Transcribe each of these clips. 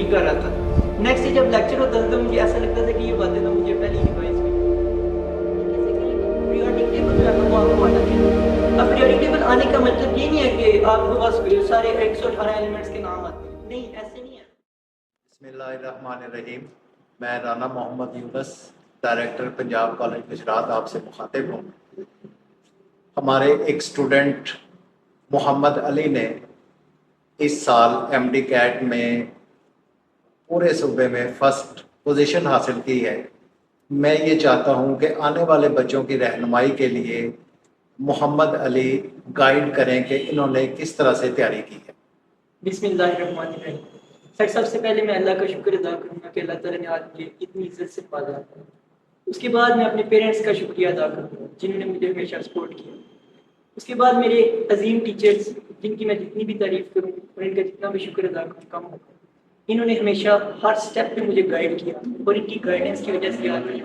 نہیں کر رہا تھا. نیکسٹ ڈے جب لیکچر ہوتا تھا تو مجھے ایسا لگتا تھا کہ یہ باتیں تو مجھے پہلے ہی ریوائز ہوئی. پیریوڈک ٹیبل جو ہے وہ آپ کو آنا چاہیے. اب پیریوڈک ٹیبل آنے کا مطلب یہ نہیں ہے کہ آپ کو بس سارے 118 ایلیمنٹس کے نام آتے ہیں. نہیں، ایسے نہیں ہے. بسم اللہ الرحمن الرحیم. میں رانا محمد یونس، ڈائریکٹر پنجاب کالج گجرات آپ سے مخاطب ہوں. ہمارے ایک اسٹوڈنٹ محمد علی نے اس سال ایم ڈی کیٹ میں پورے صوبے میں فرسٹ پوزیشن حاصل کی ہے. میں یہ چاہتا ہوں کہ آنے والے بچوں کی رہنمائی کے لیے محمد علی گائیڈ کریں کہ انہوں نے کس طرح سے تیاری کی ہے. بسم اللہ الرحمن الرحیم. سر سب سے پہلے میں اللہ کا شکر ادا کروں گا کہ اللہ تعالیٰ نے آج مجھے اتنی عزت سے پالا. اس کے بعد میں اپنے پیرنٹس کا شکریہ ادا کروں گا جنہوں نے مجھے ہمیشہ سپورٹ کیا. اس کے بعد میرے عظیم ٹیچرز جن کی میں جتنی بھی تعریف کروں اور ان کا جتنا بھی شکر ادا کروں کم ہوگا. انہوں نے ہمیشہ ہر سٹیپ پہ مجھے گائیڈ کیا اور ان کی گائیڈنس کی وجہ سے آج میں.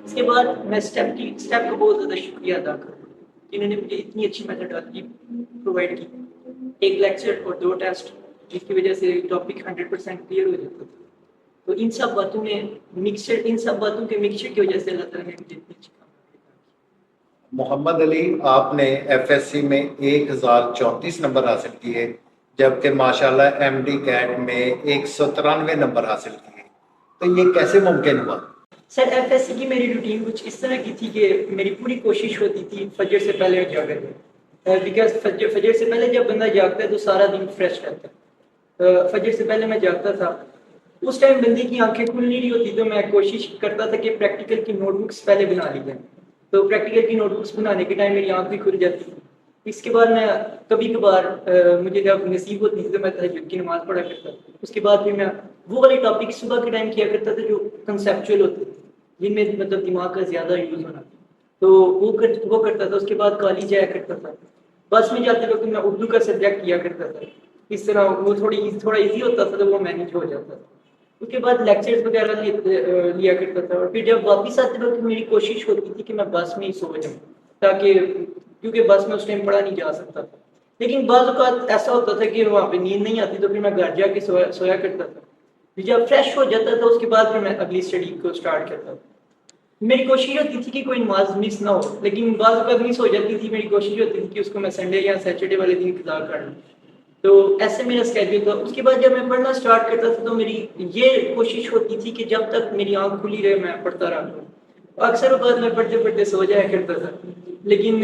اس کے بعد میں سٹیپ کو بہت زیادہ شکریہ ادا کروں گا. انہوں نے مجھے اتنی اچھی میتھڈالوجی پرووائڈ کی. ایک لیکچر اور 2 ٹیسٹ جس کی وجہ سے ٹاپک 100% کلیئر ہو جاتا تھا. تو ان سب باتوں کے مکسچر کی وجہ سے اللہ تعالیٰ نے مجھے اتنی اچھی کامیابی دی. محمد علی، آپ نے ایف ایس سی میں 1034 نمبر حاصل کیے، جبکہ ماشاءاللہ ایم ڈی کیٹ میں 193 نمبر حاصل کیے. تو یہ کیسے ممکن ہوا؟ سر ایف ایس سی کی میری روٹین کچھ اس طرح کی تھی کہ میری پوری کوشش ہوتی تھی فجر سے پہلے جاگنے کی. بیکاز فجر سے پہلے جب بندہ جاگتا ہے تو سارا دن فریش رہتا ہے. فجر سے پہلے میں جاگتا تھا. اس ٹائم بندے کی آنکھیں کھل نہیں رہی ہوتی تو میں کوشش کرتا تھا کہ پریکٹیکل کی نوٹ بکس پہلے بنا لی جائیں. تو پریکٹیکل کی نوٹ بکس بنانے کے ٹائم میری آنکھ بھی کھل جاتی تھی. اس کے بعد میں کبھی کبھار مجھے جب نصیب ہوتی تھی تو میں تہجد کی نماز پڑھا کرتا تھا. اس کے بعد پھر میں وہ والے ٹاپک صبح کے ٹائم کیا کرتا تھا جو کنسیپچوئل ہوتے تھے، جن میں مطلب دماغ کا زیادہ یوز ہونا تھا. تو وہ کرتا تھا. اس کے بعد کالج جایا کرتا تھا. بس میں جاتے وقت میں اردو کا سبجیکٹ کیا کرتا تھا. اس طرح وہ تھوڑا ایزی ہوتا تھا تو وہ مینیج ہو جاتا تھا. اس کے بعد لیکچرز وغیرہ لیا کرتا تھا. اور پھر جب واپس آتے وقت میری کوشش ہوتی تھی کہ میں بس میں ہی سو جاؤں، تاکہ کیونکہ بس میں اس ٹائم پڑھا نہیں جا سکتا تھا. لیکن بعض اوقات ایسا ہوتا تھا کہ وہاں پہ نیند نہیں آتی تو پھر میں گھر جا کے سویا کرتا تھا. پھر جب فریش ہو جاتا تھا اس کے بعد پھر میں اگلی اسٹڈی کو اسٹارٹ کرتا تھا. میری کوشش ہوتی تھی کہ کوئی نماز مس نہ ہو، لیکن بعض اوقات مس ہو جاتی تھی. میری کوشش ہوتی تھی کہ اس کو میں سنڈے یا سیٹرڈے والے دن قضا کر لوں. تو ایسے میرا اسکیڈول تھا. اس کے بعد جب میں پڑھنا اسٹارٹ کرتا تھا تو میری یہ کوشش ہوتی تھی کہ جب تک میری آنکھ کھلی رہے میں پڑھتا رہا. اکثر اوقات میں پڑھتے پڑھتے سو جایا کرتا تھا، لیکن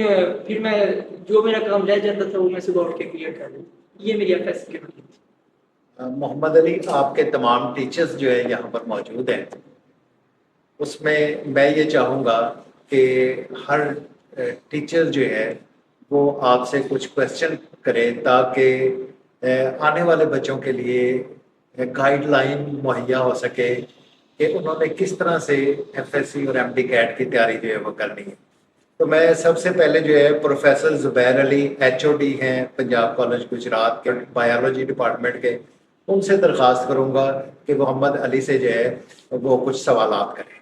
پھر میں جو میرا کام رہ جاتا تھا وہ میں صبح اٹھ کے کلیئر کر لوں. یہ میری ایف ایس سی کی روٹین تھی. محمد علی، آپ کے تمام ٹیچرز جو ہے یہاں پر موجود ہیں، اس میں یہ چاہوں گا کہ ہر ٹیچر جو ہے وہ آپ سے کچھ کویسچن کرے تاکہ آنے والے بچوں کے لیے گائیڈ لائن مہیا ہو سکے کہ انہوں نے کس طرح سے ایف ایس سی اور ایم ڈی کیٹ کی تیاری جو ہے وہ کرنی ہے. تو میں سب سے پہلے جو ہے پروفیسر زبیر علی ایچ او ڈی ہیں پنجاب کالج گجرات کے بایولوجی ڈپارٹمنٹ کے، ان سے درخواست کروں گا کہ محمد علی سے جو ہے وہ کچھ سوالات کریں.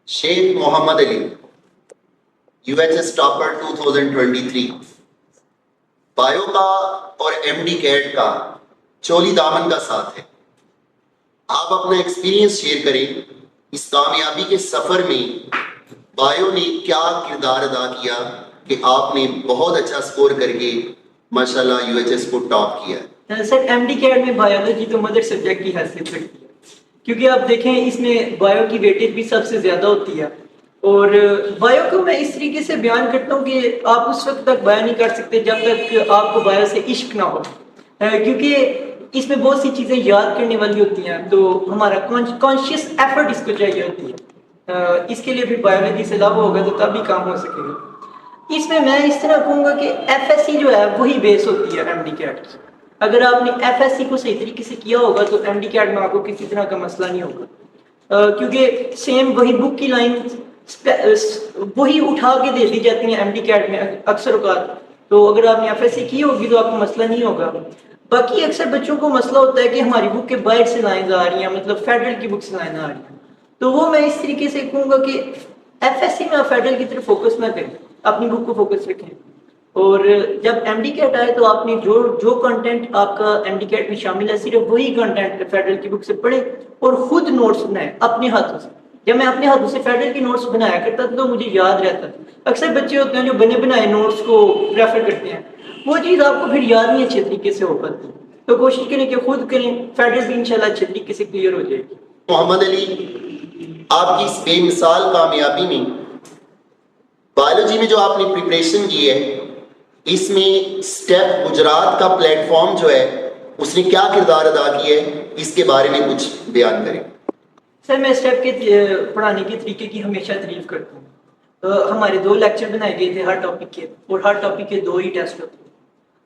Sheikh Mohammad Ali, U H S topper 2023، bio کا اور ایم ڈی کیٹ کا چولی دامن کا ساتھ ہے. آپ اپنا ایکسپیرینس شیئر کریں. اس کامیابی کے سفر میں بایو نے کیا کردار ادا کیا کہ آپ نے بہت اچھا سکور کر کے ماشاءاللہ یو ایچ ایس کو ٹاپ کیا ہے؟ سر ایم ڈی کیٹ میں بایولوجی تو مدر سبجیکٹ کی حیثیت رکھتی ہے، کیونکہ آپ دیکھیں اس میں بایو کی ویٹیج بھی سب سے زیادہ ہوتی ہے. اور بایو کو میں اس طریقے سے بیان کرتا ہوں کہ آپ اس وقت تک بایو نہیں کر سکتے جب تک آپ کو بایو سے عشق نہ ہو، کیونکہ اس میں بہت سی چیزیں یاد کرنے والی ہوتی ہیں. تو ہمارا کانشیس ایفرٹ اس کو چاہیے ہوتی ہے. اس کے لیے پھر بایولوجی سے لو ہوگا تو تب بھی کام ہو سکے گا. اس میں اس طرح کہوں گا کہ ایف ایس سی جو ہے وہی بیس ہوتی ہے ایم ڈی کیٹ کی. اگر آپ نے ایف ایس سی کو صحیح طریقے سے کیا ہوگا تو ایم ڈی کیٹ میں آپ کو کسی طرح کا مسئلہ نہیں ہوگا، کیونکہ سیم وہی بک کی لائن وہی اٹھا کے دے دی جاتی ہیں ایم ڈی کیٹ میں اکثر اوقات. تو اگر آپ نے ایف ایس سی کی ہوگی تو آپ کو مسئلہ نہیں ہوگا. باقی اکثر بچوں کو مسئلہ ہوتا ہے کہ ہماری بک کے باہر سے لائنز آ رہی ہیں، مطلب فیڈرل کی بک سے لائن آ رہی ہیں. تو وہ میں اس طریقے سے کہوں گا کہ ایف ایس سی میں آپ فیڈرل کی طرف فوکس نہ کریں، اپنی بک کو فوکس رکھیں. اور جب ایم ڈی کیٹ آئے تو آپ نے جو کنٹینٹ آپ کا ایم ڈی کیٹ میں شامل ہے صرف وہی کنٹینٹ فیڈرل کی بک سے پڑھیں اور خود نوٹس بنائیں اپنے ہاتھوں سے. جب میں اپنے ہاتھوں سے فیڈرل کی نوٹس بنایا کرتا تھا تو مجھے یاد رہتا تھا. اکثر بچے ہوتے ہیں جو بنے بنائے نوٹس کو پریفر کرتے ہیں, وہ چیز آپ کو پھر یاد نہیں اچھے طریقے سے ہو پاتی. تو کوشش کریں کہ خود کریں, فیڈرل بھی انشاءاللہ اچھے طریقے سے کلیئر ہو جائے گی. محمد علی, آپ کی اس بے مثال کامیابی میں بایولوجی میں جو آپ نے پریپریشن کی ہے, اس میں اسٹیپ گجرات کا پلیٹ فارم جو ہے اس نے کیا کردار ادا کیا ہے, اس کے بارے میں کچھ بیان کریں. سر میں اسٹیپ کے پڑھانے کے طریقے کی ہمیشہ تعریف کرتا ہوں. ہمارے 2 لیکچر بنائے گئے تھے ہر ٹاپک کے, اور ہر ٹاپک کے 2 ہی ٹیسٹ ہوتے ہیں.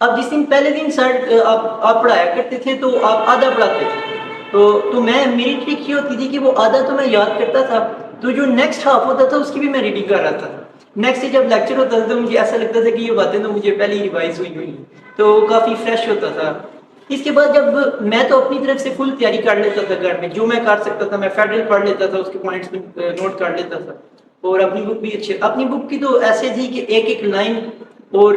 اب جس دن پہلے دن سر آپ پڑھایا کرتے تھے تو آپ آدھا پڑھاتے تھے, تو میری ٹرک یہ ہوتی تھی کہ وہ آدھا تو میں یاد کرتا تھا, تو جو نیکسٹ ہاف ہوتا تھا اس کی بھی میں ریڈنگ کر رہا تھا. نیکسٹ جب لیکچر ہوتا تھا تو مجھے ایسا لگتا تھا کہ یہ باتیں تو مجھے پہلے ہی ریوائز ہوئی ہوئی, تو کافی فریش ہوتا تھا. اس کے بعد جب میں تو اپنی طرف سے فل تیاری کر لیتا تھا گھر میں, جو میں کر سکتا تھا میں فیڈرل پڑھ لیتا تھا, اس کے پوائنٹس میں نوٹ کر لیتا تھا. اور اپنی بک بھی اپنی بک کی تو ایسے تھی کہ ایک ایک لائن, اور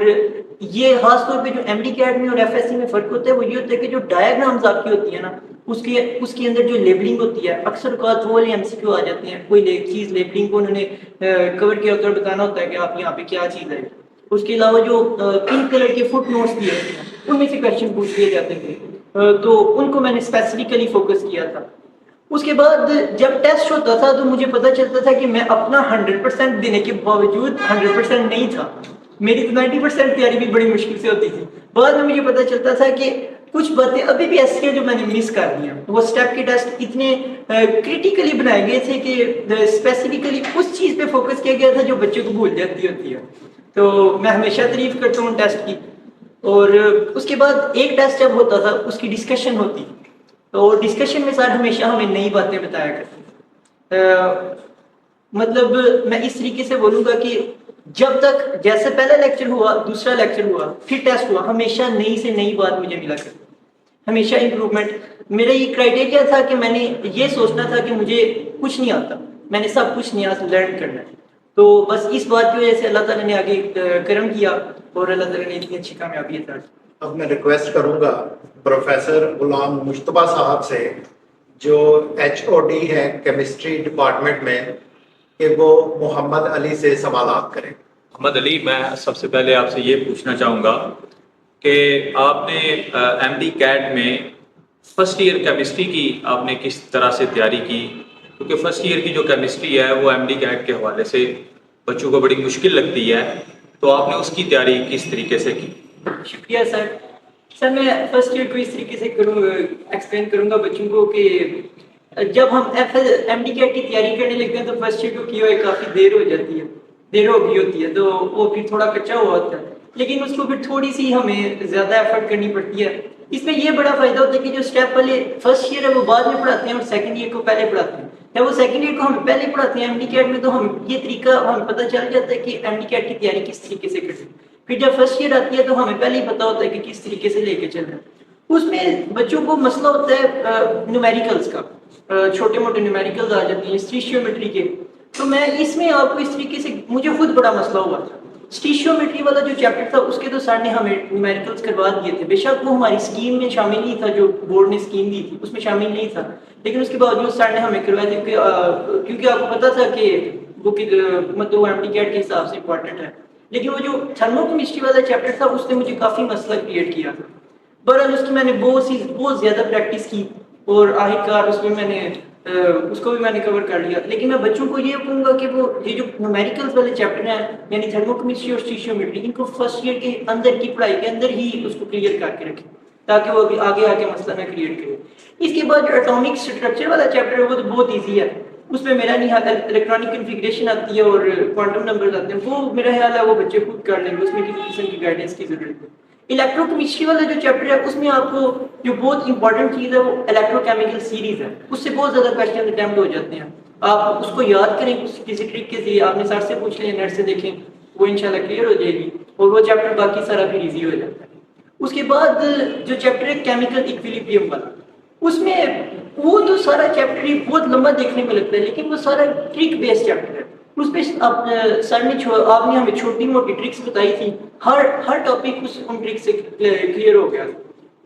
یہ خاص طور پہ جو ایم ڈی کیٹ میں اور ایف ایس سی میں فرق ہوتا ہے وہ یہ ہوتا ہے کہ جو ڈائیگرامز آپ کی ہوتی ہیں نا, اس کے اندر جو لیبلنگ ہوتی ہے اکثر اوقات وہ والے ایم سی کیو آ جاتے ہیں. کوئی چیز لیبلنگ کو انہوں نے کور کیا ہوتا ہے, بتانا ہوتا ہے کہ آپ یہاں پہ کیا چیز ہے. اس کے علاوہ جو پنک کلر کے فٹ نوٹس دیے ہوتے ہیں ان میں سے کویشچن پوچھ لیے جاتے تھے, تو ان کو میں نے اسپیسیفکلی فوکس کیا تھا. اس کے بعد جب ٹیسٹ ہوتا تھا تو مجھے پتہ چلتا تھا کہ میں اپنا 100% دینے کے باوجود 100% نہیں تھا. میری تو 90% تیاری بھی بڑی مشکل سے ہوتی تھی. بعد میں مجھے پتہ چلتا تھا کہ کچھ باتیں ابھی بھی ایسی ہیں جو میں نے مس کر دی ہیں. وہ اسٹیپ کے ٹیسٹ اتنے کریٹیکلی بنائے گئے تھے کہ اسپیسیفکلی اس چیز پہ فوکس کیا گیا تھا جو بچوں کو بھول جاتی ہوتی ہے. تو میں ہمیشہ تعریف کرتا ہوں ٹیسٹ کی. اور اس کے بعد ایک ٹیسٹ جب ہوتا تھا اس کی ڈسکشن ہوتی, تو ڈسکشن میں سر ہمیشہ ہمیں نئی باتیں بتایا کرتے. مطلب میں اس طریقے سے بولوں گا کہ جب تک جیسے پہلا لیکچر ہوا, دوسرا لیکچر ہوا, پھر ٹیسٹ ہوا, ہمیشہ نئی سے نئی بات مجھے ملا کرتی, ہمیشہ امپروومنٹ. میرا یہ کرائٹیریا تھا کہ میں نے یہ سوچنا تھا کہ مجھے کچھ نہیں آتا, میں نے سب کچھ نیا لرن کرنا ہے. تو بس اس بات کی وجہ سے اللہ تعالیٰ نے آگے کرم کیا اور اللہ تعالیٰ نے اتنی اچھی کامیابی عطا کی. اب میں ریکویسٹ کروں گا پروفیسر غلام مشتبہ صاحب سے, جو ایچ او ڈی ہے کیمسٹری ڈپارٹمنٹ میں, کہ وہ محمد علی سے سوالات کریں. محمد علی, میں سب سے پہلے آپ سے یہ پوچھنا چاہوں گا کہ آپ نے ایم ڈی کیٹ میں فرسٹ ایئر کیمسٹری کی آپ نے کس طرح سے تیاری کی, کیونکہ فرسٹ ایئر کی جو کیمسٹری ہے وہ ایم ڈی کیٹ کے حوالے سے بچوں کو بڑی مشکل لگتی ہے, تو آپ نے اس کی تیاری کس طریقے سے کی؟ شکریہ سر. سر میں فرسٹ ایئر کو اس طریقے سے ایکسپلین کروں گا بچوں کو کہ جب ہم ایم ڈی کیٹ کی تیاری کرنے لگتے ہیں تو فرسٹ ایئر کو کیے ہوئے کافی دیر ہو جاتی ہے, دیر ہو گئی ہوتی ہے, تو وہ پھر تھوڑا کچا ہوا ہوتا ہے, لیکن اس کو پھر تھوڑی سی ہمیں زیادہ ایفرٹ کرنی پڑتی ہے. اس میں یہ بڑا فائدہ ہوتا ہے کہ جو اسٹیپ والے فرسٹ ایئر ہے وہ بعد میں پڑھاتے ہیں اور سیکنڈ ایئر کو پہلے پڑھاتے ہیں. جب وہ سیکنڈ ایئر کو ہم پہلے پڑھاتے ہیں ایم ڈی کیٹ میں, تو ہم یہ طریقہ ہمیں پتہ چل جاتا ہے کہ ایم ڈی کیٹ کی تیاری کس طریقے سے کریں. پھر جب فرسٹ ایئر آتی ہے تو ہمیں پہلے ہی پتہ ہوتا ہے کہ کس طریقے سے لے کے چلنا ہے. اس میں بچوں کو مسئلہ ہوتا ہے نیومیریکلز کا, چھوٹے موٹے نیومیریکلز آ جاتے ہیں اسٹیشیومیٹری کے. تو میں اس میں آپ کو اس طریقے سے مجھے خود بڑا مسئلہ ہوا تھا. اسٹیشیومیٹری والا جو چیپٹر تھا اس کے تو سر نے ہمیں نیومیریکلز کروا دیے تھے, بے شک وہ ہماری اسکیم میں شامل نہیں تھا, جو بورڈ نے اسکیم دی تھی اس میں شامل نہیں تھا, لیکن اس کے باوجود سر نے ہمیں کروایا تھا کیونکہ آپ کو پتا تھا کہ وہ مطلب ایم ڈی کیٹ کے حساب سے امپورٹنٹ ہے. لیکن وہ جو تھرمو کیمسٹری والا چیپٹر تھا اس نے مجھے کافی مسئلہ کریٹ کیا تھا. بہرحال اس کی میں نے بہت زیادہ پریکٹس کی اور آخرکار اس میں میں نے اس کو بھی میں نے کور کر لیا. لیکن میں بچوں کو یہ کہوں گا کہ وہ یہ جو نیومیریکلز والے چیپٹر ہیں یعنی تھرمو کیمسٹری اور اسٹیشیومیٹری, ان کو فرسٹ ایئر کے اندر کی پڑھائی کے اندر ہی اس کو کلیئر کر کے رکھیں تاکہ وہ آگے آگے مسئلہ نہ کریٹ کرے. اس کے بعد جو ایٹامک اسٹرکچر والا چیپٹر ہے وہ تو بہت ایزی ہے, اس میں میرا نہیں حال الیکٹرانک کنفیگریشن آتی ہے اور کوانٹم نمبرز آتے ہیں, وہ میرا خیال ہے وہ بچے خود کر لیں گے, اس میں کسی قسم کی گائیڈنس کی ضرورت ہے. الیکٹرو کیمسٹری والا جو چیپٹر ہے اس میں آپ کو جو بہت امپورٹنٹ چیز ہے وہ الیکٹرو کیمیکل سیریز ہے, اس سے بہت زیادہ کویشچن اٹیمپٹ ہو جاتے ہیں. آپ اس کو یاد کریں کسی طریقے سے, آپ نے سر سے پوچھ لیں, نیٹ سے دیکھیں, وہ انشاءاللہ کلیئر ہو جائے گی اور وہ چیپٹر باقی سارا پھر ایزی ہو جاتا ہے. اس کے بعد جو چیپٹر ہے کیمیکل ایکویلیبریم والا, اس میں وہ تو سارا چیپٹر ہی بہت لمبا دیکھنے میں لگتا ہے لیکن وہ سارا ٹرک بیس چیپٹر ہے. اس پہ سر نے آپ نے ہمیں چھوٹی موٹی ٹرکس بتائی تھی ہر ٹاپک ان ٹرک سے کلیئر ہو گیا.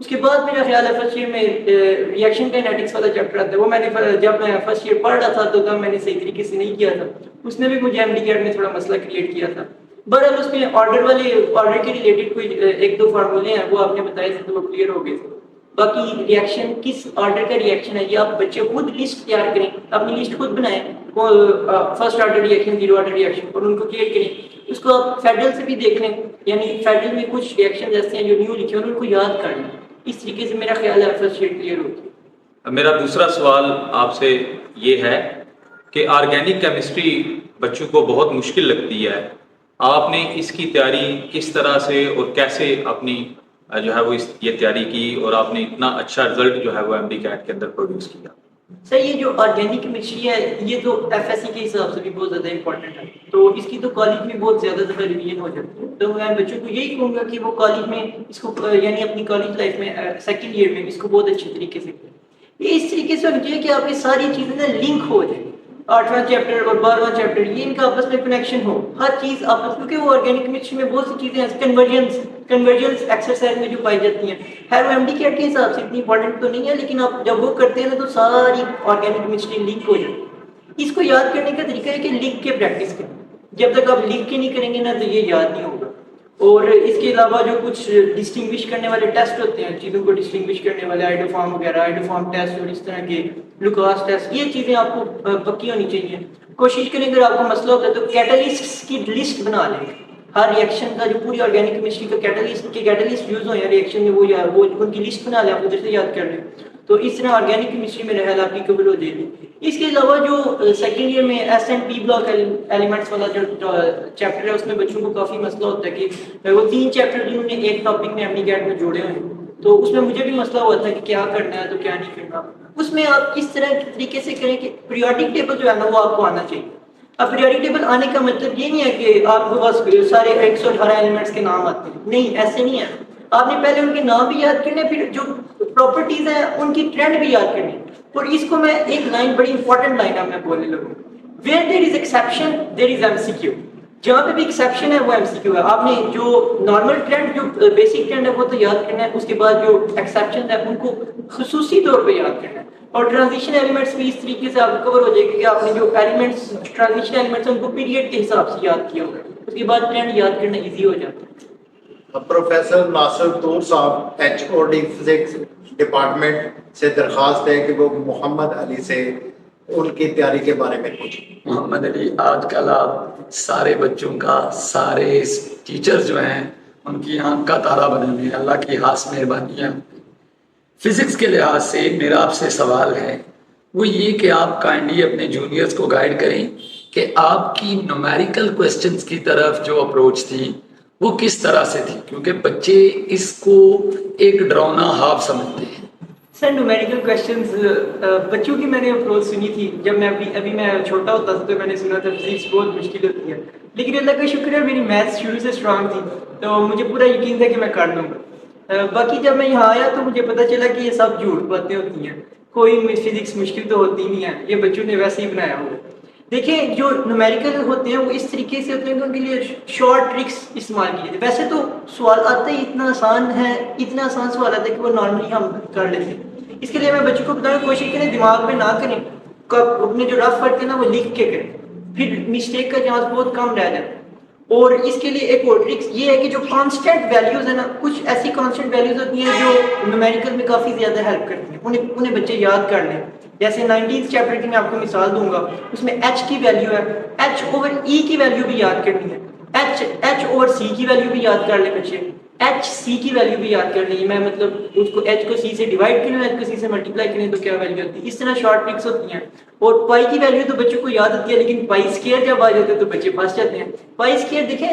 اس کے بعد میرا خیال ہے فرسٹ ایئر میں ریئیکشن کائنیٹکس والا چیپٹر آتا ہے, وہ میں نے جب میں فرسٹ ایئر پڑھ رہا تھا تو تب میں نے صحیح طریقے سے نہیں کیا تھا, اس نے بھی مجھے MD کیٹ میں تھوڑا مسئلہ کریٹ کیا تھا. بہرحال اس میں آرڈر کے ریلیٹڈ کوئی ایک دو فارمولے ہیں وہ آپ نے بتائے تھے تو وہ کلیئر ہو گئے تھے. باقی ریئیکشن کس آرڈر کا ریئیکشن ہے یہ آپ بچے خود لسٹ تیار کریں, اپنی لسٹ خود بنائیں, first order reaction, zero order reaction, اور ان کو کلیئر کریں. اس کو آپ فیڈرل سے بھی دیکھ لیں, یعنی فیڈرل میں کچھ ریئیکشن ایسے ہیں جو نیو لکھے ہیں ان کو یاد کر لیں. اس طریقے سے میرا خیال ہے فرسٹ ایئر کلیئر ہوتی ہے. میرا دوسرا سوال آپ سے یہ ہے کہ آرگینک کیمسٹری بچوں کو بہت مشکل لگتی ہے, آپ نے اس کی تیاری کس طرح سے اور کیسے اپنی جو ہے وہ یہ تیاری کی, اور آپ نے اتنا اچھا رزلٹ جو ہے وہ MD کیٹ کے اندر پروڈیوس کیا؟ سر یہ جو آرگینک کیمسٹری ہے یہ تو FSC کے حساب سے بھی بہت زیادہ امپورٹنٹ ہے, تو اس کی تو کالج میں بہت زیادہ دفعہ ریویژن ہو جاتی ہے. تو میں بچوں کو یہی کہوں گا کہ وہ کالج میں اس کو یعنی اپنی کالج لائف میں سیکنڈ ایئر میں اس کو بہت اچھے طریقے سے کریں. یہ اس طریقے سے ہونا چاہیے کہ آپ کی ساری چیزیں نا لنک ہو جائیں, 8واں چیپٹر اور 12واں چیپٹر یہ ان کا آپس میں کنیکشن ہو, ہر چیز آپس, کیونکہ وہ آرگینک کیمسٹری میں بہت سی چیزیں ہیں کنورجنس ایکسرسائز میں جو پائی جاتی ہیں. خیر وہ MD کیٹ کے حساب سے اتنی امپورٹنٹ تو نہیں ہے, لیکن آپ جب وہ کرتے ہیں نا تو ساری آرگینک کیمسٹری لنک ہو جاتی ہے. اس کو یاد کرنے کا طریقہ ہے کہ لکھ کے پریکٹس کریں. جب تک آپ لکھ کے نہیں کریں گے نا تو یہ یاد نہیں ہوگا. اور اس کے علاوہ جو کچھ ڈسٹنگوش کرنے والے ٹیسٹ ہوتے ہیں, چیزوں کو ڈسٹنگوش کرنے والے آئیڈوفارم وغیرہ, آئیڈوفارم ٹیسٹ اور اس طرح کے لوکاس ٹیسٹ, یہ چیزیں آپ کو پکی ہونی چاہیے. کوشش کریں اگر آپ کو مسئلہ ہوتا ہے تو کیٹالسٹ کی لسٹ بنا لیں. ہر ریئیکشن کا جو پوری آرگینک کیمسٹری کا کیٹالسٹ یوز ہو یا ریئیکشن میں وہ ان کی لسٹ بنا لیں, آپ ادھر سے یاد کر لیں. تو اس طرح آرگینک کیمسٹری میں رہے آپ کی کور ہو جائے گی. اس کے علاوہ جو سیکنڈ ایئر میں S&P بلاک ایلیمنٹس والا جو چیپٹر ہے اس میں بچوں کو کافی مسئلہ ہوتا ہے کہ وہ 3 چیپٹر جنہوں نے ایک ٹاپک میں MD کیٹ میں جوڑے ہوئے ہیں, تو اس میں مجھے بھی مسئلہ ہوا تھا کہ کیا کرنا ہے تو کیا نہیں کرنا. اس میں آپ اس طرح کے طریقے سے کریں کہ پیریوڈک ٹیبل جو ہے نا وہ آپ کو آنا چاہیے. اب پیریوڈک ٹیبل آنے کا مطلب یہ نہیں ہے کہ آپ کو بس سارے 118 ایلیمنٹس کے نام آتے ہیں, نہیں ایسے نہیں ہے. آپ نے پہلے ان کے نام بھی یاد کرنے, پھر جو پراپرٹیز ہیں ان کی ٹرینڈ بھی یاد کرنی. اور اس کو میں ایک لائن, بڑی امپورٹنٹ لائن ہے, میں بولنے لگوں, where there is exception there is MCQ. جہاں پہ بھی ایکسیپشن ہے وہ MCQ ہے. آپ نے جو نارمل ٹرینڈ جو بیسک ٹرینڈ ہے وہ تو یاد کرنا ہے, اس کے بعد جو ایکسیپشن ہے ان کو خصوصی طور پہ یاد کرنا ہے. اور ٹرانزیشن ایلیمنٹس بھی اس طریقے سے آپ کو کور ہو جائے گا کہ آپ نے جو ایلیمنٹس ٹرانزیشن ایلیمنٹس ہیں ان کو پیریڈ کے حساب سے یاد کیا ہوگا, اس کے بعد ٹرینڈ یاد کرنا ایزی ہو جاتا ہے. پروفیسر ناصر طور صاحب HOD فزکس ڈپارٹمنٹ سے درخواست ہے کہ وہ محمد علی سے ان کی تیاری کے بارے میں پوچھیں. محمد علی, آج کل آپ سارے بچوں کا, سارے ٹیچر جو ہیں ان کی آنکھ کا تارا بنے ہوئے ہیں, اللہ کی خاص مہربانی ہے. فزکس کے لحاظ سے میرا آپ سے سوال ہے وہ یہ کہ آپ کائنڈلی اپنے جونیئرز کو گائیڈ کریں کہ آپ کی نومیریکل کویسچنز کی طرف جو اپروچ تھی وہ کس طرح سے تھی, کیونکہ بچے اس کو ایک ڈراؤنا خواب سمجھتے ہیں. سر نومیریکل کویسچنز بچوں کی میں نے اپروچ سنی تھی جب میں ابھی میں چھوٹا ہوتا تھا, تو میں نے سنا تھا فزکس بہت مشکل ہوتی ہے, لیکن اللہ کا شکر ہے میری میتھس شروع سے اسٹرانگ تھی, تو مجھے پورا یقین تھا کہ میں کر لوں گا. باقی جب میں یہاں آیا تو مجھے پتہ چلا کہ یہ سب جھوٹ باتیں ہوتی ہیں, کوئی فزکس مشکل تو ہوتی نہیں ہے, یہ بچوں نے ویسے ہی بنایا ہوا. دیکھیں جو نومیریکل ہوتے ہیں وہ اس طریقے سے ہوتے ہیں کہ ان کے لیے شارٹ ٹرکس استعمال کی جاتی ہے. ویسے تو سوال آتے ہی اتنا آسان سوال آتا ہے کہ وہ نارملی ہم کر لیتے ہیں. اس کے لیے میں بچوں کو بتاؤں کوشش کریں دماغ میں نہ کریں, اپنے جو رف پڑھتے ہیں نا وہ لکھ کے کریں, پھر مسٹیک کا چانس بہت کم رہ جاتا ہے. اور اس کے لیے ایک اور ٹرکس یہ ہے کہ جو کانسٹنٹ ویلیوز ہیں نا, کچھ ایسی کانسٹنٹ ویلیوز ہوتی ہیں جو نومیریکل میں کافی زیادہ ہیلپ کرتی ہیں, انہیں بچے یاد کر لیں. جیسے 19th چیپٹر کی میں آپ کو مثال دوں گا, اس میں H کی ویلیو ہے, H/E کی ویلیو بھی یاد کرنی ہے, H/C کی ویلیو بھی یاد کر لیں بچے, HC کی ویلیو بھی یاد کر لیں. میں مطلب اس کو H کو C سے ڈیوائڈ کریں, H کو C سے ملٹیپلائی کریں تو کیا ویلیو ہوتی ہے. اس طرح شارٹ ٹرکس ہوتی ہیں. اور پائی کی ویلیو تو بچوں کو یاد ہوتی ہے, لیکن پائی اسکوائر جب آ جاتے ہیں تو بچے پھنس جاتے ہیں. پائی اسکوائر دیکھیں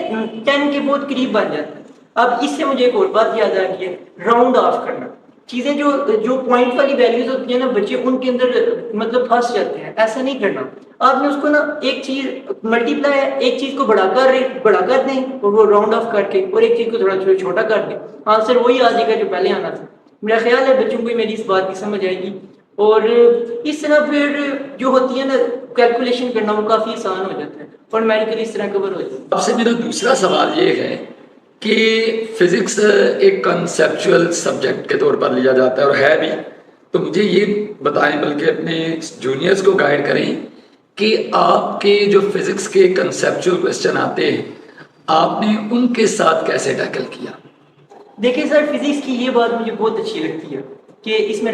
10 کے بہت قریب بن جاتا ہے. اب اس سے مجھے ایک اور بات یاد آ گئی ہے, راؤنڈ آف کرنا. چیزیں جو پوائنٹ والی ویلیوز ہوتی ہیں نا, بچے ان کے اندر مطلب پھنس جاتے ہیں. ایسا نہیں کرنا. آپ نے اس کو نا ایک چیز ملٹیپلائی ہے, ایک چیز کو بڑا کر دیں اور وہ راؤنڈ آف کر کے, اور ایک چیز کو تھوڑا چھوٹا کر دیں, آنسر وہی آ جائے گا جو پہلے آنا تھا. میرا خیال ہے بچوں کو میری اس بات کی سمجھ آئے گی. اور اس طرح پھر جو ہوتی ہے نا کیلکولیشن کرنا وہ کافی آسان ہو جاتا ہے, اور میڈیکل اس طرح کور ہو جاتا ہے. آپ سے میرا دوسرا سوال یہ ہے کہ فزکس ایک کنسیپچول سبجیکٹ کے طور پر لیا جاتا ہے اور ہے بھی، تو مجھے یہ بتائیں بلکہ اپنے جونیئرز کو گائیڈ کریں کہ آپ کے جو فزکس کے کنسیپچول کوشچن آتے ہیں آپ نے ان کے ساتھ کیسے ٹیکل کیا؟ دیکھیں سر، فزکس کی یہ بات مجھے بہت اچھی لگتی ہے کہ اس میں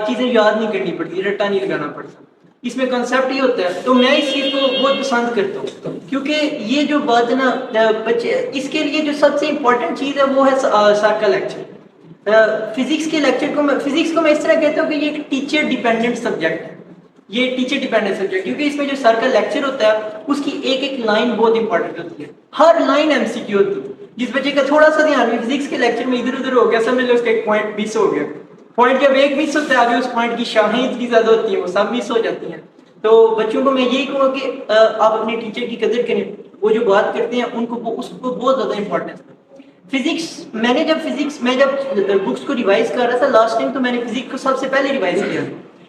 چیزیں یاد نہیں کرنی پڑتی، رٹا نہیں لگانا پڑتا، اس میں کنسیپٹ ہی ہوتا ہے. تو میں اس چیز کو بہت پسند کرتا ہوں کیونکہ یہ جو بات ہے نا بچے، اس کے لیے جو سب سے امپورٹنٹ چیز ہے وہ ہے سر کا لیکچر. فزکس کے لیکچر کو فزکس کو میں اس طرح کہتا ہوں کہ یہ ایک ٹیچر ڈیپینڈنٹ سبجیکٹ ہے. یہ ٹیچر ڈیپینڈنٹ سبجیکٹ کیونکہ اس میں جو سر کا لیکچر ہوتا ہے اس کی ایک ایک لائن بہت امپورٹنٹ ہوتی ہے، ہر لائن ایم سی کیو ہوتی ہے. جس بچے کا تھوڑا سا دھیان بھی فزکس کے لیکچر میں ادھر ادھر ہو گیا، سمجھ لو اس کا ایک پوائنٹ مس ہو گیا. پوائنٹ جب ایک مس ہوتا ہے آگے اس پوائنٹ کی شاہیں اتنی زیادہ ہوتی ہیں وہ سب مس ہو جاتی ہیں. تو بچوں کو میں یہی کہوں گا کہ آپ اپنے ٹیچر کی قدر کریں، وہ جو بات کرتے ہیں ان کو اس کو بہت زیادہ امپورٹنس ہے. فزکس میں جب بکس کو ریوائز کر رہا تھا لاسٹ ٹائم تو میں نے فزکس کو سب سے پہلے ریوائز کیا.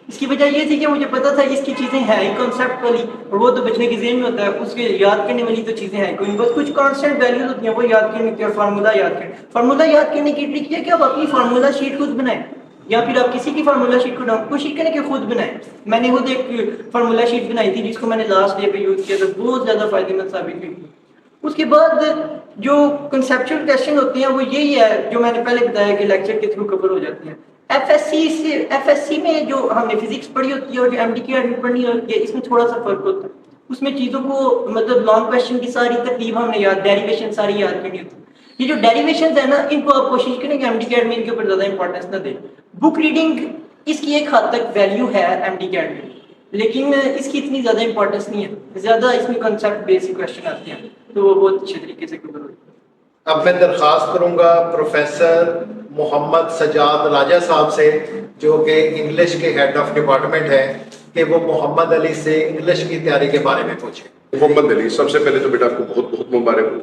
اس کی وجہ یہ تھی کہ مجھے پتا تھا اس کی چیزیں ہیں ہی کانسیپٹ والی، اور وہ تو بچنے کے ذہن میں ہوتا ہے، اس کے یاد کرنے والی تو چیزیں ہیں کوئی، بس کچھ کانسٹنٹ ویلیوز ہوتی ہیں وہ یاد کرنے کی، اور فارمولا یاد کرنے. فارمولا یاد کرنے کی ٹرک یہ کہ آپ اپنی فارمولا شیٹ خود بنائیں یا پھر آپ کسی کی فارمولا شیٹ کو کوشش کریں کہ خود بنائیں. میں نے خود ایک فارمولا شیٹ بنائی تھی جس کو میں نے لاسٹ ڈے پہ یوز کیا تھا، بہت زیادہ فائدہ مند ثابت ہوئی. اس کے بعد جو کنسیپچول کویسچن ہوتے ہیں وہ یہی ہے جو میں نے پہلے بتایا کہ لیکچر کے تھرو کور ہو جاتے ہیں. ایف ایس سی میں جو ہم نے فزکس پڑھی ہوتی ہے اور جو ایم ڈی کی پڑھنی ہوتی ہے اس میں تھوڑا سا فرق ہوتا ہے. اس میں چیزوں کو مطلب لانگ کویسچن کی ساری ترتیب ہم نے یاد، ڈیریویشن ساری یاد کرنی ہوتی ہے. یہ جو ڈیریویشنز ہیں نا ان کو آپ کوشش کریں کہ ایم ڈی کیڈ میں ان کے اوپر زیادہ امپورٹنس نہ دیں. بک ریڈنگ اس کی ایک حد تک ویلیو ہے ایم ڈی کیڈ میں، لیکن اس کی اتنی زیادہ امپورٹنس نہیں ہے، زیادہ اس میں کنسیپٹ بیسڈ کویسچن آتے ہیں تو وہ بہت اچھے طریقے سے کور ہوتے ہیں. اب میں درخواست کروں گا پروفیسر محمد سجاد راجہ صاحب سے جو کہ انگلش کے ہیڈ آف ڈپارٹمنٹ ہیں کہ وہ محمد علی سے انگلش کی تیاری کے بارے میں پوچھیں. محمد علی، سب سے پہلے تو بیٹا آپ کو بہت بہت مبارک ہوں.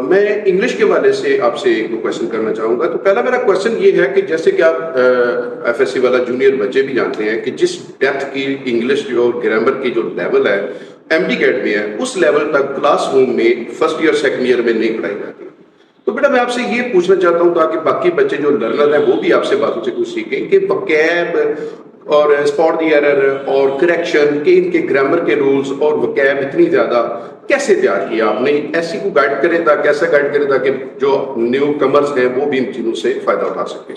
میں انگلش کے حوالے سے آپ سے ایک کویشچن کرنا چاہوں گا. تو پہلا میرا کویشچن یہ ہے کہ جیسے کہ آپ ایف ایس سی والا جونیئر بچے بھی جانتے ہیں کہ جس ڈیپتھ کی انگلش جو گرامر کی جو لیول ہے ایم ڈی کیٹ میں ہے اس لیول تک کلاس روم میں فرسٹ ایئر سیکنڈ ایئر میں نہیں پڑھائی جاتی. تو بیٹا میں آپ سے یہ پوچھنا چاہتا ہوں تاکہ باقی بچے جو لرنر ہیں وہ بھی آپ سے باتوں سے کچھ سیکھیں کہ وکیب اور اسپاٹ دی ایرر اور کریکشن کہ ان کے گرامر کے رولز اور وکیب اتنی زیادہ کیسے تیار کیا آپ نے، ایسی کو گائیڈ کریں تاکہ ایسا گائیڈ کریں تاکہ جو نیو کمرز ہیں وہ بھی ان چیزوں سے فائدہ اٹھا سکیں.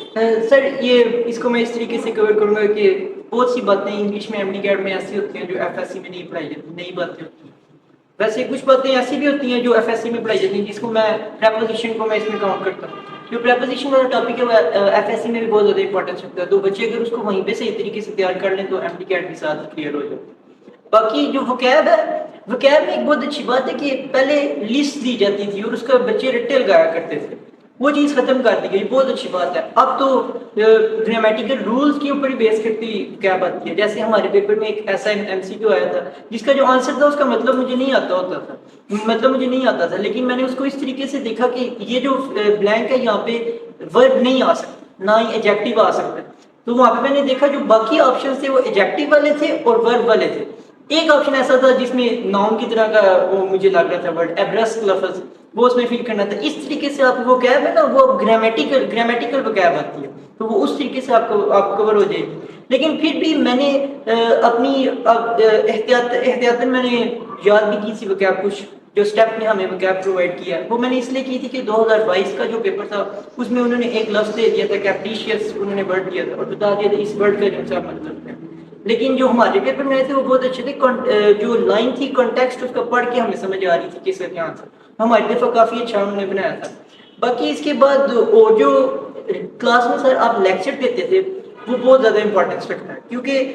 سر یہ اس کو میں اس طریقے سے کور کروں گا کہ بہت سی باتیں انگلش میں ایم ڈی کیڈ میں ایسی ہوتی ہیں جو ایف ایس سی میں نہیں پڑھائی جاتی، نئی باتیں ہوتی ہیں. ویسے کچھ باتیں ایسی بھی ہوتی ہیں جو ایف ایس سی میں پڑھائی جاتی ہیں جس کو میں پریپوزیشن کو میں اس میں کاؤنٹ کرتا ہوں. جو پریپوزیشن والا ٹاپک ہے وہ ایف ایس سی میں بھی بہت زیادہ امپورٹنس رکھتا ہے، تو بچے اگر اس کو وہیں پہ صحیح طریقے سے تیار کر لیں تو ایم ڈی کیڈ کے ساتھ کلیئر ہو جاتا ہے. باقی جو وکیب ہے، وکیب میں ایک بہت اچھی بات ہے کہ پہلے لسٹ دی جاتی تھی اور اس کا بچے رٹے لگایا کرتے تھے، وہ چیز ختم کر دی گئی، بہت اچھی بات ہے. اب تو گرامیٹیکل رولز کے اوپر ہی بیس کرتی وکیب آتی ہے. جیسے ہمارے پیپر میں ایک ایسا ایم سی کیو آیا تھا جس کا جو آنسر تھا اس کا مطلب مجھے نہیں آتا تھا، لیکن میں نے اس کو اس طریقے سے دیکھا کہ یہ جو بلینک ہے یہاں پہ ورب نہیں آ سکتا، نہ ہی ایجیکٹیو آ سکتا ہے. تو وہاں پہ میں نے دیکھا جو باقی آپشن تھے وہ ایجیکٹیو والے تھے اور ورب والے تھے. ایک آپشن ایسا تھا جس میں ناؤن کی طرح کا وہ مجھے لگ رہا تھا ورڈ، ایبرسک لفظ، وہ اس میں فل کرنا تھا. اس طریقے سے آپ وہ کیب ہے نا وہ گرامیٹیکل وکیب آتی ہے تو وہ اس طریقے سے آپ کور ہو جائے گی. لیکن پھر بھی میں نے اپنی احتیاطاً میں نے یاد بھی کی تھی وکیب، کچھ جو اسٹیپ نے ہمیں وکیب پرووائڈ کیا وہ میں نے اس لیے کی تھی کہ 2022 کا جو پیپر تھا اس میں انہوں نے ایک لفظ دے دیا تھا کیپریشیس، انہوں نے ورڈ دیا تھا اور بتا دیا تھا اس ورڈ کا جو مطلب ہے. لیکن جو ہمارے پیپر میں آئے تھے وہ بہت اچھے تھے، جو لائن تھی کانٹیکسٹ اس کا پڑھ کے ہمیں سمجھ آ رہی تھی کس کا کیا آنسر. ہماری دفعہ کافی اچھا انہوں نے بنایا تھا. باقی اس کے بعد اور جو کلاس میں سر آپ لیکچر دیتے تھے وہ بہت زیادہ امپورٹنس رکھتا ہے کیونکہ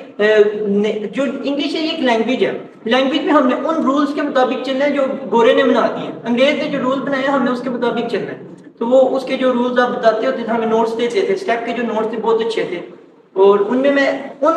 جو انگلش ہے یہ ایک لینگویج ہے. لینگویج میں ہم نے ان رولز کے مطابق چلنا ہے جو گورے نے بنا دیے. انگریز نے جو رول بنائے ہم نے اس کے مطابق چلنا ہے. تو وہ اس کے جو رولز آپ بتاتے ہوتے تھے، ہمیں نوٹس دیتے تھے، اسٹیپ کے جو نوٹس تھے بہت اچھے تھے. اور ان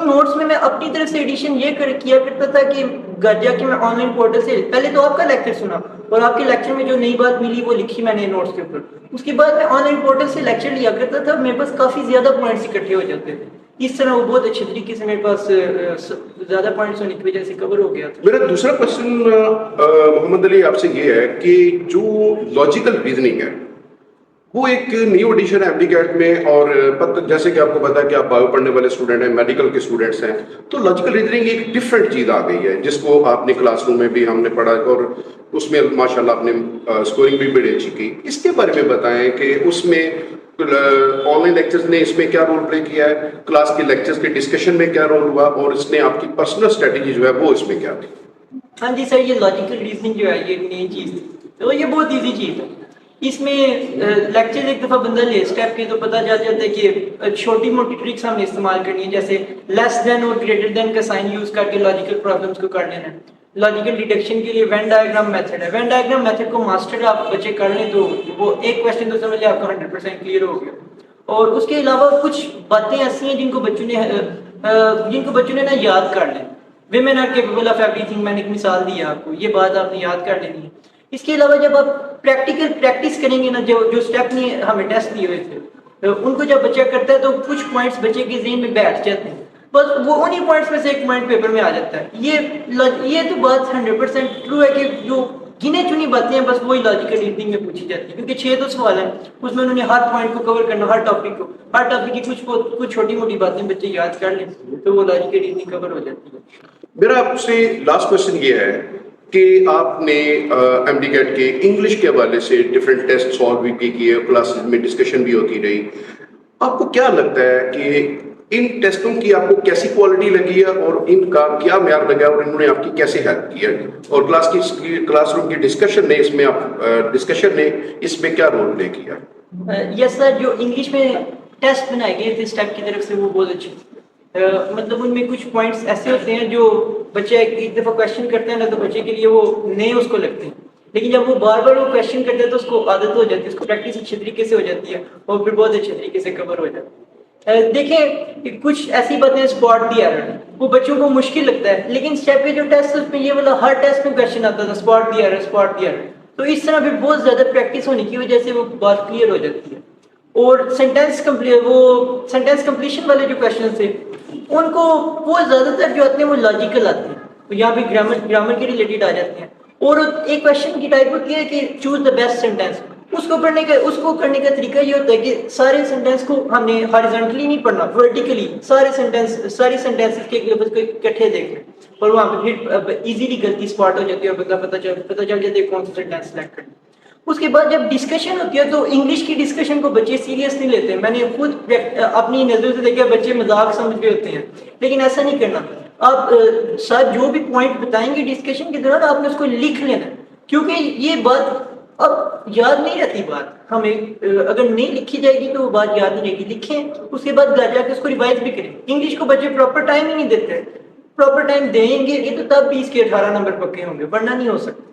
نوٹس میں میں اپنی طرف سے ایڈیشن یہ کیا کرتا تھا کہ گھر جا کے میں آن لائن پورٹل سے پہلے تو آپ کا لیکچر سنا اور آپ کے لیکچر میں جو نئی بات ملی وہ لکھی میں نے نوٹس کے اوپر. اس کے بعد میں آن لائن پورٹل سے لیکچر لیا کرتا تھا، میرے پاس کافی زیادہ پوائنٹس اکٹھے ہو جاتے تھے. اس طرح وہ بہت اچھے طریقے سے میرے پاس زیادہ پوائنٹس ہونے کی وجہ سے کور ہو گیا تھا. میرا دوسرا کوشچن محمد علی آپ سے یہ ہے کہ جو لاجیکل ریزننگ ہے وہ ایک نیو ایڈیشن ہے MD کیٹ میں, اور جیسے کہ آپ کو پتا ہے کہ آپ بایو پڑھنے والے اسٹوڈنٹ ہیں, میڈیکل کے اسٹوڈنٹس ہیں, تو لاجیکل ریزننگ ایک ڈفرینٹ چیز آ گئی ہے جس کو آپ نے کلاس روم میں بھی ہم نے پڑھا, اور اس میں ماشاء اللہ آپ نے اسکورنگ بھی بڑی اچھی کی. اس کے بارے میں بتائیں کہ اس میں آن لائن لیکچرز نے اس میں کیا رول پلے کیا ہے, کلاس کے لیکچرز کے ڈسکشن میں کیا رول ہوا, اور اس نے آپ کی پرسنل اسٹریٹجی جو ہے وہ اس میں کیا تھی؟ ہاں جی سر, یہ لاجیکل ریزننگ جو ہے یہ نئی چیز تھی, تو یہ بہت ایزی چیز ہے. اس میں لیکچر ایک دفعہ بندہ لے اسٹیپ کے تو پتہ چل جاتا ہے کہ چھوٹی موٹی ٹرکس ہم نے استعمال کرنی ہے, جیسے لیس دین اور گریٹر دین کا سائن یوز کر کے لاجیکل پرابلمس کو کر لینا ہے. لاجیکل ڈیڈکشن کے لیے وین ڈائیگرام میتھڈ ہے. وین ڈائیگرام میتھڈ کو ماسٹر آپ بچے کر لیں تو وہ ایک کویسچن تو سمجھ لیں آپ کا 100% کلیئر ہو گیا. اور اس کے علاوہ کچھ باتیں ایسی ہیں جن کو بچوں نے نا یاد کر لیں. ویمن آر کیپیبل آف ایوری تھنگ, میں نے ایک مثال دی ہے آپ کو, یہ بات آپ نے یاد کر لینی ہے. اس کے علاوہ جب آپ پریکٹیکل پریکٹس کریں گے نا, جو اسٹیپ نے ہمیں ٹیسٹ دیے ہوئے تھے ان کو جب بچہ کرتا ہے تو کچھ پوائنٹس بچے کے ذہن میں بیٹھ جاتے ہیں, بس وہ انہی پوائنٹس میں سے ایک پوائنٹ پیپر میں آ جاتا ہے. یہ تو بات 100% ٹرو ہے کہ جو گنے چنی باتیں ہیں بس وہی لاجیکل ریزننگ میں پوچھی جاتی ہے, کیونکہ 6 تو سوال ہیں, اس میں انہوں نے ہر پوائنٹ کو کور کرنا, ہر ٹاپک کی کچھ چھوٹی موٹی باتیں بچے یاد کر لیں تو وہ لاجیکل ریزننگ کور ہو جاتی ہے. میرا آپ سے لاسٹ کوشچن یہ ہے کہ آپ نے MD کیٹ کے انگلش کے حوالے سے ڈفرینٹ ٹیسٹ سالو بھی کیے, کلاسز میں ڈسکشن بھی ہوتی رہی. آپ کو کیا لگتا ہے کہ ان ٹیسٹوں کی آپ کو کیسی کوالٹی لگی ہے, اور ان کا کیا معیار لگا, اور انہوں نے آپ کی کیسے ہیلپ کی ہے, اور کلاس روم کی ڈسکشن نے اس میں کیا رول پلے کیا؟ یس سر, جو انگلش میں ٹیسٹ بنائے گئے تھے اسٹیپ کی طرف سے وہ بہت اچھے تھے. مطلب ان میں کچھ پوائنٹس ایسے ہوتے ہیں جو بچہ ایک دفعہ کویشچن کرتے ہیں نا تو بچے کے لیے وہ نئے اس کو لگتے ہیں, لیکن جب وہ بار بار وہ کویشچن کرتے ہیں تو اس کو عادت ہو جاتی ہے, اس کو پریکٹس اچھے طریقے سے ہو جاتی ہے اور پھر بہت اچھے طریقے سے کور ہو جاتا ہے. دیکھیں کچھ ایسی باتیں اسپاٹ دی ایرر, وہ بچوں کو مشکل لگتا ہے, لیکن اسٹیپ کے جو ٹیسٹ اس میں یہ والا ہر ٹیسٹ میں کویشچن آتا تھا اسپاٹ دی ایرر, تو اس طرح پھر بہت زیادہ پریکٹس ہونے کی وجہ سے وہ بات کلیئر ہو جاتی ہے. اور سینٹینس کمپلیشن والے جو کویشچن تھے ان کو وہ زیادہ تر جو آتے ہیں وہ لاجیکل آتے ہیں, تو یہاں پہ گرامر کے ریلیٹڈ آ جاتے ہیں. اور ایک کویشچن کی ٹائپ ہوتی ہے کہ چوز دا بیسٹ سینٹینس. اس کو کرنے کا طریقہ یہ ہوتا ہے کہ سارے سینٹینس کو ہم نے ہاریزونٹلی نہیں پڑھنا, ورٹیکلی ساری سینٹینسز کے لفظ کو اکٹھے دیکھنا, اور وہاں پہ پھر ایزیلی غلطی اسپاٹ ہو جاتی ہے اور پتہ چل جاتا ہے کون سا سینٹینس سلیکٹ کرنا. اس کے بعد جب ڈسکشن ہوتی ہے تو انگلش کی ڈسکشن کو بچے سیریس نہیں لیتے ہیں. میں نے خود اپنی نظروں سے دیکھا بچے مذاق سمجھ کے ہوتے ہیں, لیکن ایسا نہیں کرنا. آپ ساتھ جو بھی پوائنٹ بتائیں گے ڈسکشن کے دوران آپ نے اس کو لکھ لینا, کیونکہ یہ بات اب یاد نہیں رہتی. بات ہمیں اگر نہیں لکھی جائے گی تو وہ بات یاد نہیں رہے گی. لکھیں, اس کے بعد گھر جا کے اس کو ریوائز بھی کریں. انگلش کو بچے پراپر ٹائم ہی نہیں دیتے, پراپر ٹائم دیں گے تو تب 20 کے 18 نمبر پکے ہوں گے, ورنہ نہیں ہو سکتا.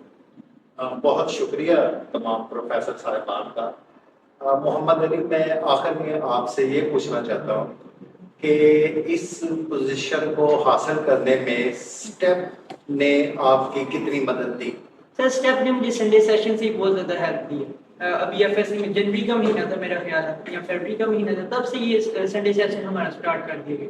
بہت شکریہ تمام پروفیسر صاحبان کا. محمد علی, میں آخر میں آپ سے یہ پوچھنا چاہتا ہوں کہ اس پوزیشن کو حاصل کرنے میں اسٹیپ نے آپ کی کتنی مدد دی؟ سر اسٹیپ نے مجھے سنڈے سیشن سے بہت زیادہ ہیلپ دی ہے. ابھی FSC میں جنوری کا مہینہ تھا میرا خیال ہے, یا فروری کا مہینہ تھا, تب سے یہ سنڈے سیشن ہمارا اسٹارٹ کر دیے گئے.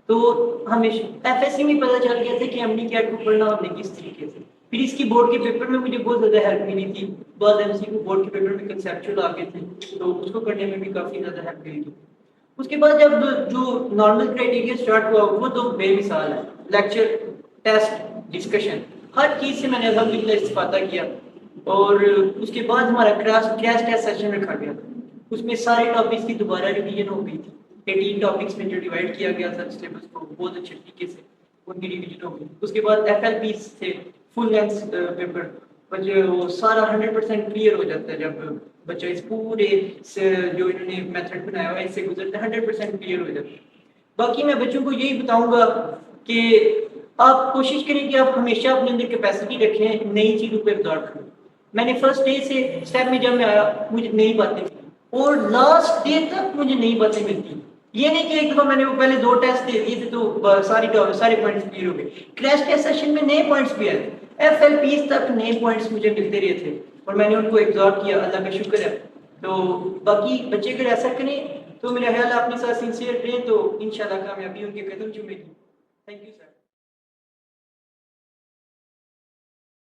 تو ہمیشہ FSC میں پتہ چل گیا تھا کہ MD کیٹ کو پڑھنا ہم نے کس طریقے سے. پھر اس کی بورڈ کے پیپر میں مجھے بہت زیادہ ہیلپ ملی تھی. بعض MC کو بورڈ کے پیپر میں کنسیپچول آ گئے تھے تو اس کو کرنے میں بھی کافی زیادہ ہیلپ ملی تھی. اس کے بعد جب جو نارمل کرائٹیریا اسٹارٹ ہوا وہ تو بے مثال ہے. لیکچر, ٹیسٹ, ڈسکشن, ہر چیز سے میں نے الحمدللہ استفادہ کیا. اور اس کے بعد ہمارا کریش ٹیسٹ سیشن رکھا گیا تھا. اس میں سارے ٹاپکس کی دوبارہ ریویژن ہو گئی تھی. 18 ٹاپکس میں جو ڈیوائڈ کیا گیا تھا سلیبس کو بہت اچھے طریقے سے ان کی ریویژن ہو گئی. اس کے بعد FLPs تھے, فل لینتھ پیپر, وہ سارا 100% کلیئر ہو جاتا ہے جب بچہ اس پورے جو انہوں نے میتھڈ بنایا ہوا ہے اس سے گزرتا ہے, 100% کلیئر ہو جاتا ہے. باقی میں بچوں کو یہی بتاؤں گا کہ آپ کوشش کریں کہ آپ ہمیشہ اپنے اندر کیپیسٹی رکھیں, نئی چیزوں پہ ابداع کریں. میں نے فرسٹ ڈے سے اسٹیپ میں جب میں آیا مجھے نئی باتیں ملی, اور لاسٹ ڈے تک مجھے نئی باتیں ملتی. یہ نہیں کہ ایک دفعہ میں نے وہ پہلے 2 ٹیسٹ دے دیے تھے تو سارے پوائنٹس کلیئر ہو گئے. کریش ٹیسٹ سیشن میں نئے پوائنٹس بھی آئے, FLPs تک نئے پوائنٹس مجھے ملتے رہے تھے اور میں نے ان کو ایگزارٹ کیا, اللہ کا شکر ہے. تو باقی بچے اگر ایسا کریں تو میرا خیال ہے اپنے ساتھ سنسیئر رہیں تو انشاءاللہ کامیابی ان کے قدم چومے گی. Thank you sir.